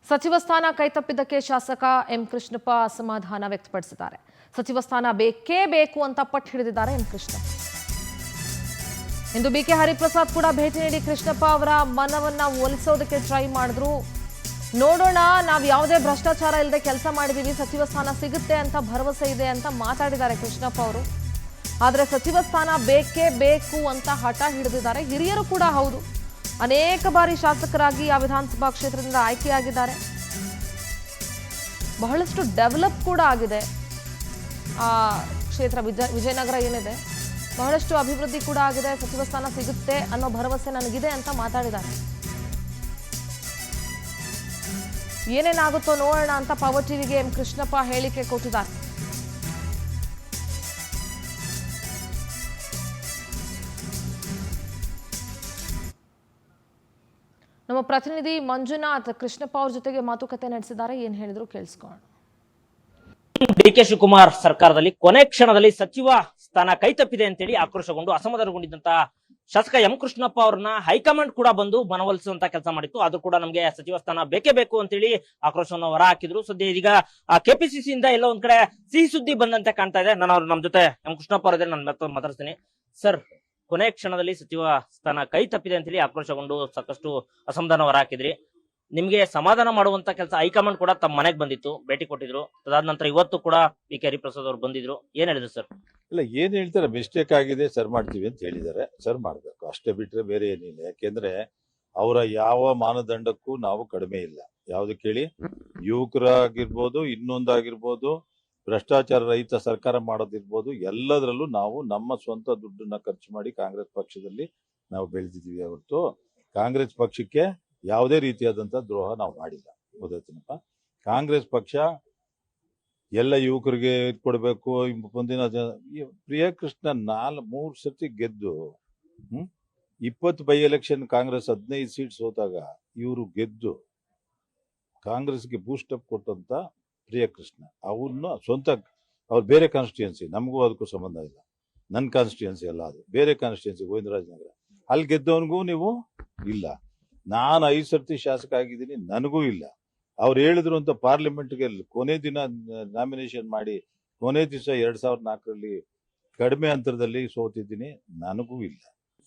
ಸಚಿವ ಸ್ಥಾನ ಕೈತಪ್ಪಿದ್ದಕ್ಕೆ ಶಾಸಕ ಎಂ ಕೃಷ್ಣಪ್ಪ ಅಸಮಾಧಾನ ವ್ಯಕ್ತಪಡಿಸಿದ್ದಾರೆ. ಸಚಿವ ಸ್ಥಾನ ಬೇಕೇ ಬೇಕು ಅಂತ ಪಟ್ಟು ಹಿಡಿದಿದ್ದಾರೆ ಎಂ ಕೃಷ್ಣಪ್ಪ. ಇಂದು ಬಿಕೆ ಹರಿಪ್ರಸಾದ್ ಕೂಡ ಭೇಟಿ ನೀಡಿ ಕೃಷ್ಣಪ್ಪ ಅವರ ಮನವನ್ನ ಒಲಿಸೋದಕ್ಕೆ ಟ್ರೈ ಮಾಡಿದ್ರು. ನೋಡೋಣ, ನಾವು ಯಾವುದೇ ಭ್ರಷ್ಟಾಚಾರ ಇಲ್ಲದೆ ಕೆಲಸ ಮಾಡಿದೀವಿ, ಸಚಿವ ಸ್ಥಾನ ಸಿಗುತ್ತೆ ಅಂತ ಭರವಸೆ ಇದೆ ಅಂತ ಮಾತಾಡಿದ್ದಾರೆ ಕೃಷ್ಣಪ್ಪ ಅವರು. ಆದರೆ ಸಚಿವ ಸ್ಥಾನ ಬೇಕೇ ಬೇಕು ಅಂತ ಹಠ ಹಿಡಿದಿದ್ದಾರೆ. ಹಿರಿಯರು ಕೂಡ ಹೌದು, ಅನೇಕ ಬಾರಿ ಶಾಸಕರಾಗಿ ಆ ವಿಧಾನಸಭಾ ಕ್ಷೇತ್ರದಿಂದ ಆಯ್ಕೆಯಾಗಿದ್ದಾರೆ. ಬಹಳಷ್ಟು ಡೆವಲಪ್ ಕೂಡ ಆಗಿದೆ ಆ ಕ್ಷೇತ್ರ. ವಿಜಯನಗರ ಏನಿದೆ ಬಹಳಷ್ಟು ಅಭಿವೃದ್ಧಿ ಕೂಡ ಆಗಿದೆ. ಸಚಿವ ಸ್ಥಾನ ಸಿಗುತ್ತೆ ಅನ್ನೋ ಭರವಸೆ ನನಗಿದೆ ಅಂತ ಮಾತಾಡಿದ್ದಾರೆ. ಏನೇನಾಗುತ್ತೋ ನೋಡೋಣ ಅಂತ ಪವರ್ ಟಿವಿಗೆ ಎಂ ಕೃಷ್ಣಪ್ಪ ಹೇಳಿಕೆ ಕೊಟ್ಟಿದ್ದಾರೆ. ನಮ್ಮ ಪ್ರತಿನಿಧಿ ಮಂಜುನಾಥ್ ಕೃಷ್ಣಪ್ಪ ಅವ್ರ ಜೊತೆಗೆ ಮಾತುಕತೆ ನಡೆಸಿದ್ದಾರೆ. ಏನ್ ಹೇಳಿದ್ರು ಕೇಳಿಸ್ಕೊಳ್ಳೋಣ. ಡಿಕೆ ಶಿವಕುಮಾರ್ ಸರ್ಕಾರದಲ್ಲಿ ಕೊನೆ ಕ್ಷಣದಲ್ಲಿ ಸಚಿವ ಸ್ಥಾನ ಕೈತಪ್ಪಿದೆ ಅಂತೇಳಿ ಆಕ್ರೋಶಗೊಂಡು ಅಸಮಾಧಾನಗೊಂಡಿದ್ದಂತಹ ಶಾಸಕ ಎಂ ಕೃಷ್ಣಪ್ಪ ಅವ್ರನ್ನ ಹೈಕಮಾಂಡ್ ಕೂಡ ಬಂದು ಮನವೊಲಿಸುವಂತ ಕೆಲಸ ಮಾಡಿತ್ತು. ಅದು ಕೂಡ ನಮಗೆ ಸಚಿವ ಸ್ಥಾನ ಬೇಕೇ ಬೇಕು ಅಂತೇಳಿ ಆಕ್ರೋಶವನ್ನು ಹೊರ ಹಾಕಿದ್ರು. ಸದ್ಯ ಇದೀಗ ಕೆಪಿಸಿಸಿ ಇಂದ ಎಲ್ಲ ಒಂದ್ ಕಡೆ ಸಿಹಿ ಸುದ್ದಿ ಬಂದಂತೆ ಕಾಣ್ತಾ ಇದೆ. ನಾನು ಅವ್ರು ನಮ್ ಜೊತೆ ಎಂ ಕೃಷ್ಣಪ್ಪ ಅವರಿದ್ರೆ ನಾನು ಮಾತಾಡ್ತೀನಿ. ಸರ್, ಕೊನೆ ಕ್ಷಣದಲ್ಲಿ ಸಚಿವ ಸ್ಥಾನ ಕೈ ತಪ್ಪಿದೆ ಅಂತೇಳಿ ಆಕ್ರೋಶಗೊಂಡು ಸಾಕಷ್ಟು ಅಸಮಾಧಾನ ಹೊರ ಹಾಕಿದ್ರಿ. ನಿಮ್ಗೆ ಸಮಾಧಾನ ಮಾಡುವಂತ ಕೆಲಸ ಹೈಕಮಾಂಡ್ ಕೂಡ ತಮ್ಮ ಮನೆಗೆ ಬಂದಿತ್ತು, ಭೇಟಿ ಕೊಟ್ಟಿದ್ರು. ಅದಾದ ನಂತರ ಇವತ್ತು ಕೂಡ ಬಿಕೆ ಹರಿಪ್ರಸಾದ್ ಅವರು ಬಂದಿದ್ರು. ಏನ್ ಹೇಳಿದ್ರು ಸರ್? ಇಲ್ಲ, ಏನ್ ಹೇಳ್ತಾರೆ, ಮಿಸ್ಟೇಕ್ ಆಗಿದೆ, ಸರ್ ಮಾಡ್ತೀವಿ ಅಂತ ಹೇಳಿದ್ದಾರೆ. ಸರ್ ಮಾಡ್ಬೇಕು, ಅಷ್ಟೇ ಬಿಟ್ರೆ ಬೇರೆ ಏನಿಲ್ಲ. ಯಾಕೆಂದ್ರೆ ಅವರ ಯಾವ ಮಾನದಂಡಕ್ಕೂ ನಾವು ಕಡಿಮೆ ಇಲ್ಲ. ಯಾವ್ದು ಕೇಳಿ, ಯುವಕರಾಗಿರ್ಬೋದು, ಇನ್ನೊಂದಾಗಿರ್ಬೋದು, ಭ್ರಷ್ಟಾಚಾರ ರಹಿತ ಸರ್ಕಾರ ಮಾಡೋದಿರ್ಬೋದು, ಎಲ್ಲದರಲ್ಲೂ ನಾವು ನಮ್ಮ ಸ್ವಂತ ದುಡ್ಡನ್ನ ಖರ್ಚು ಮಾಡಿ ಕಾಂಗ್ರೆಸ್ ಪಕ್ಷದಲ್ಲಿ ನಾವು ಬೆಳೆದಿದ್ದೀವಿ ಹೊರತು ಕಾಂಗ್ರೆಸ್ ಪಕ್ಷಕ್ಕೆ ಯಾವುದೇ ರೀತಿಯಾದಂತ ದ್ರೋಹ ನಾವು ಮಾಡಿಲ್ಲ. ಗೊತ್ತಾಯ್ತನಪ್ಪ. ಕಾಂಗ್ರೆಸ್ ಪಕ್ಷ ಎಲ್ಲ ಯುವಕರಿಗೆ ಕೊಡಬೇಕು. ಮುಂದಿನ ಪ್ರಿಯಕೃಷ್ಣ 3 ಸರ್ತಿ ಗೆದ್ದು 20 ಬೈ ಎಲೆಕ್ಷನ್ ಕಾಂಗ್ರೆಸ್ 15 ಸೀಟ್ ಸೋತಾಗ ಇವರು ಗೆದ್ದು ಕಾಂಗ್ರೆಸ್ಗೆ ಬೂಸ್ಟ್ ಅಪ್ ಕೊಟ್ಟಂತ ಪ್ರಿಯಕೃಷ್ಣ ಅವ್ರನ್ನ ಸ್ವಂತ ಅವ್ರು ಬೇರೆ ಕಾನ್ಸ್ಟಿಟ್ಯೂನ್ಸಿ, ನಮಗೂ ಅದಕ್ಕೂ ಸಂಬಂಧ ಇಲ್ಲ. ನನ್ನ ಕಾನ್ಸ್ಟಿಟ್ಯೂನ್ಸಿ ಅಲ್ಲ, ಅದು ಬೇರೆ ಕಾನ್ಸ್ಟಿಟ್ಯೂನ್ಸಿ, ಗೋವಿಂದರಾಜನಗರ. ಅಲ್ಲಿ ಗೆದ್ದವನಿಗೂ ನೀವು ಇಲ್ಲ. ನಾನು 5 ಸರ್ತಿ ಶಾಸಕ ಆಗಿದ್ದೀನಿ, ನನಗೂ ಇಲ್ಲ. ಅವ್ರು ಹೇಳಿದ್ರು ಅಂತ ಪಾರ್ಲಿಮೆಂಟ್ಗೆ ಕೊನೆ ದಿನ ನಾಮಿನೇಷನ್ ಮಾಡಿ ಕೊನೆ ದಿವಸ 2004ರಲ್ಲಿ ಕಡಿಮೆ ಅಂತರದಲ್ಲಿ ಸೋತಿದ್ದೀನಿ, ನನಗೂ ಇಲ್ಲ.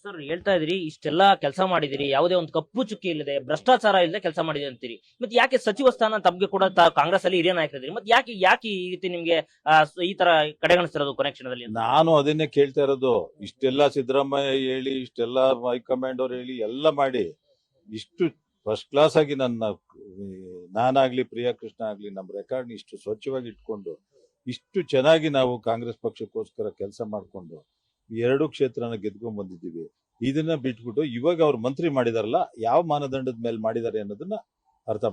ಸರ್, ಹೇಳ್ತಾ ಇದ್ರಿ ಇಷ್ಟೆಲ್ಲಾ ಕೆಲಸ ಮಾಡಿದಿರಿ, ಯಾವುದೇ ಒಂದು ಕಪ್ಪು ಚುಕ್ಕಿ ಇಲ್ಲದೆ, ಭ್ರಷ್ಟಾಚಾರ ಇಲ್ಲದೆ ಕೆಲಸ ಮಾಡಿದೆ ಅಂತೀರಿ. ಮತ್ತೆ ಯಾಕೆ ಸಚಿವ ಸ್ಥಾನ ತಮಗೆ ಕೂಡ ಕಾಂಗ್ರೆಸ್ ಅಲ್ಲಿ ಹಿರಿಯ ನಾಯಕರಿದ್ರಿ, ಮತ್ತೆ ಯಾಕೆ ಈ ರೀತಿ ನಿಮ್ಗೆ ಈ ತರ ಕಡೆಗಣಿಸ್ತಿರೋದು ಕೊನೆ ಕ್ಷಣದಲ್ಲಿ? ನಾನು ಅದನ್ನೇ ಕೇಳ್ತಾ ಇರೋದು. ಇಷ್ಟೆಲ್ಲ ಸಿದ್ದರಾಮಯ್ಯ ಹೇಳಿ, ಇಷ್ಟೆಲ್ಲ ಹೈಕಮಾಂಡ್ ಅವ್ರು ಹೇಳಿ, ಎಲ್ಲ ಮಾಡಿ ಇಷ್ಟು ಫಸ್ಟ್ ಕ್ಲಾಸ್ ಆಗಿ ನಾನಾಗ್ಲಿ ಪ್ರಿಯಕೃಷ್ಣ ಆಗ್ಲಿ ನಮ್ಮ ರೆಕಾರ್ಡ್ ಇಷ್ಟು ಸ್ವಚ್ಛವಾಗಿ ಇಟ್ಕೊಂಡು ಇಷ್ಟು ಚೆನ್ನಾಗಿ ನಾವು ಕಾಂಗ್ರೆಸ್ ಪಕ್ಷಕ್ಕೋಸ್ಕರ ಕೆಲಸ ಮಾಡ್ಕೊಂಡು 2 ಕ್ಷೇತ್ರನ ಗೆದ್ಕೊಂಡ್ ಬಂದಿದ್ದೀವಿ. ಇದನ್ನ ಬಿಟ್ಬಿಟ್ಟು ಇವಾಗ ಅವ್ರು ಮಂತ್ರಿ ಮಾಡಿದಾರಲ್ಲ, ಯಾವ ಮಾನದಂಡದ ಮೇಲೆ ಮಾಡಿದ್ದಾರೆ ಅನ್ನೋದನ್ನ ಅರ್ಥ,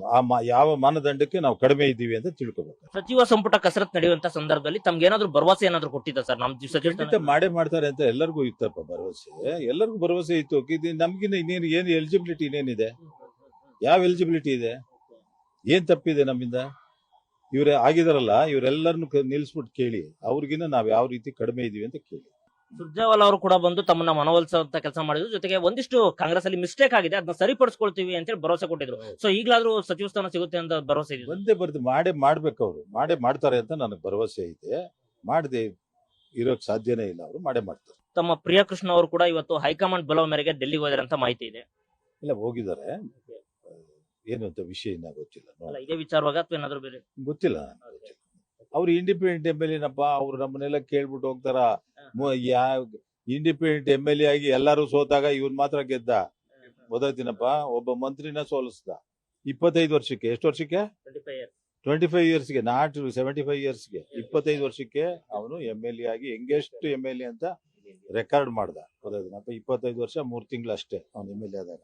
ಯಾವ ಮಾನದಂಡಕ್ಕೆ ನಾವು ಕಡಿಮೆ ಇದ್ದೀವಿ ಅಂತ ತಿಳ್ಕೊಬೇಕು. ಸಚಿವ ಸಂಪುಟ ಕಸರತ್ ನಡೆಯುವಂತ ಸಂದರ್ಭದಲ್ಲಿ ತಮ್ಗೆ ಏನಾದ್ರು ಭರವಸೆ ಏನಾದ್ರು ಕೊಟ್ಟಿದ್ದ ಸರ್? ಖಂಡಿತ ಮಾಡೇ ಮಾಡ್ತಾರೆ ಅಂತ ಎಲ್ಲರಿಗೂ ಇತ್ತಪ್ಪ ಭರವಸೆ. ಎಲ್ಲರಿಗೂ ಭರವಸೆ ಇತ್ತು. ನಮ್ಗಿನ್ನ ಇನ್ನೇನು ಏನು ಎಲಿಜಿಬಿಲಿಟಿ ಇನ್ನೇನಿದೆ? ಯಾವ ಎಲಿಜಿಬಿಲಿಟಿ ಇದೆ? ಏನ್ ತಪ್ಪಿದೆ ನಮ್ಮಿಂದ? ಇವ್ರೆ ಆಗಿದಾರಲ್ಲ, ಇವರೆಲ್ಲರನ್ನು ನಿಲ್ಸ್ಬಿಟ್ಟು ಕೇಳಿ, ಅವ್ರಿಗಿನ್ನ ನಾವ್ ಯಾವ ರೀತಿ ಕಡಿಮೆ ಇದೀವಿ ಅಂತ ಕೇಳಿ. ಸುರ್ಜೇವಾಲಾ ಅವರು ಕೂಡ ಬಂದು ತಮ್ಮನ್ನ ಮನವೊಲಿಸುವಂತ ಕೆಲಸ ಮಾಡಿದ್ರು. ಜೊತೆಗೆ ಒಂದಿಷ್ಟು ಕಾಂಗ್ರೆಸ್ ಅಲ್ಲಿ ಮಿಸ್ಟೇಕ್ ಆಗಿದೆ, ಅದನ್ನ ಸರಿಪಡಿಸ್ಕೊಳ್ತೀವಿ ಅಂತ ಹೇಳಿ ಭರವಸೆ ಕೊಟ್ಟಿದ್ರು. ಸೊ ಈಗಲಾದ್ರೂ ಸಚಿವ ಸ್ಥಾನ ಸಿಗುತ್ತೆ ಅಂತ ಭರವಸೆ ಇದೆ? ಒಂದೇ ಬರ್ದು ಮಾಡ್ಬೇಕು. ಅವ್ರು ಮಾಡ್ತಾರೆ ಅಂತ ನನಗೆ ಭರವಸೆ ಇದೆ. ಮಾಡದೆ ಇರೋಕ್ ಸಾಧ್ಯನೇ ಇಲ್ಲ. ಅವರು ಮಾಡ್ತಾರೆ. ತಮ್ಮ ಪ್ರಿಯಕೃಷ್ಣ ಅವರು ಕೂಡ ಇವತ್ತು ಹೈಕಮಾಂಡ್ ಬಲವ ಮೇರೆಗೆ ಡೆಲ್ಲಿಗೆ ಹೋಗಿದ್ದಾರೆ ಅಂತ ಮಾಹಿತಿ ಇದೆ. ಇಲ್ಲ, ಹೋಗಿದ್ದಾರೆ. ಏನು ಅಂತ ವಿಷಯ ಇನ್ನ ಗೊತ್ತಿಲ್ಲ. ಇದೇ ವಿಚಾರವಾಗ ಅಥವಾ ಏನಾದ್ರು ಬೇರೆ ಗೊತ್ತಿಲ್ಲ. ಅವ್ರು ಇಂಡಿಪೆಂಡೆಂಟ್ MLA ನಪ್ಪ. ಅವ್ರು ನಮ್ಮನ್ನೆಲ್ಲ ಕೇಳ್ಬಿಟ್ಟು ಹೋಗ್ತಾರ. ಇಂಡಿಪೆಂಡೆಂಟ್ MLA ಆಗಿ ಎಲ್ಲಾರು ಸೋತಾಗ ಇವ್ರು ಮಾತ್ರ ಗೆದ್ದ. ಗೊತ್ತಾಯ್ತಿನಪ್ಪ. ಒಬ್ಬ ಮಂತ್ರಿನ ಸೋಲಿಸ್ದ 25 ವರ್ಷಕ್ಕೆ. ಎಷ್ಟು ವರ್ಷಕ್ಕೆ? 25 ಇಯರ್ಸ್ಗೆ, ನಾಟ್ 75 ಇಯರ್ಸ್ಗೆ. 25 ವರ್ಷಕ್ಕೆ ಅವನು MLA ಆಗಿ ಯಂಗೆಸ್ಟ್ MLA ಅಂತ ರೆಕಾರ್ಡ್ ಮಾಡ್ದ. ಗೊತ್ತಾಯ್ತಿನಪ್ಪ. 25 ವರ್ಷ 3 ತಿಂಗಳು ಅಷ್ಟೇ ಅವ್ನು MLA ಆದಾಗ.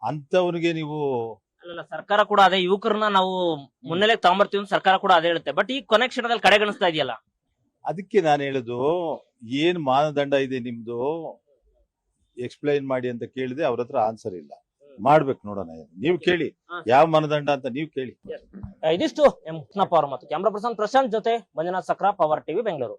ಅಂತವನಿಗೆ ನೀವು ಅಲ್ಲ, ಸರ್ಕಾರ ಕೂಡ ಅದೇ ಯುವಕರನ್ನ ನಾವು ಮುನ್ನೆಲೆ ತಗೊಂಬರ್ತೀವಿ, ಸರ್ಕಾರ ಕೂಡ ಅದೇ ಹೇಳುತ್ತೆ. ಬಟ್ ಈ ಕೊನೆ ಕ್ಷಣದಲ್ಲಿ ಕಡೆಗಣಿಸ್ತಾ ಇದೆಯಲ್ಲ. ಅದಕ್ಕೆ ನಾನು ಹೇಳುದು, ಏನ್ ಮಾನದಂಡ ಇದೆ ನಿಮ್ದು ಎಕ್ಸ್ಪ್ಲೈನ್ ಮಾಡಿ ಅಂತ ಕೇಳಿದೆ. ಅವ್ರ ಹತ್ರ ಆನ್ಸರ್ ಇಲ್ಲ. ಮಾಡ್ಬೇಕು, ನೋಡೋಣ. ನೀವು ಕೇಳಿ ಯಾವ ಮಾನದಂಡ ಅಂತ ನೀವು ಕೇಳಿ. ಇದಿಷ್ಟು ಎಂ ಕೃಷ್ಣಪ್ಪ ಅವರ ಮಾತು. ಕ್ಯಾಮ್ರಾ ಪರ್ಸನ್ ಪ್ರಶಾಂತ್ ಜೊತೆ ಮಂಜುನಾಥ್ ಸಕ್ರಾ, ಪವರ್ ಟಿವಿ, ಬೆಂಗಳೂರು.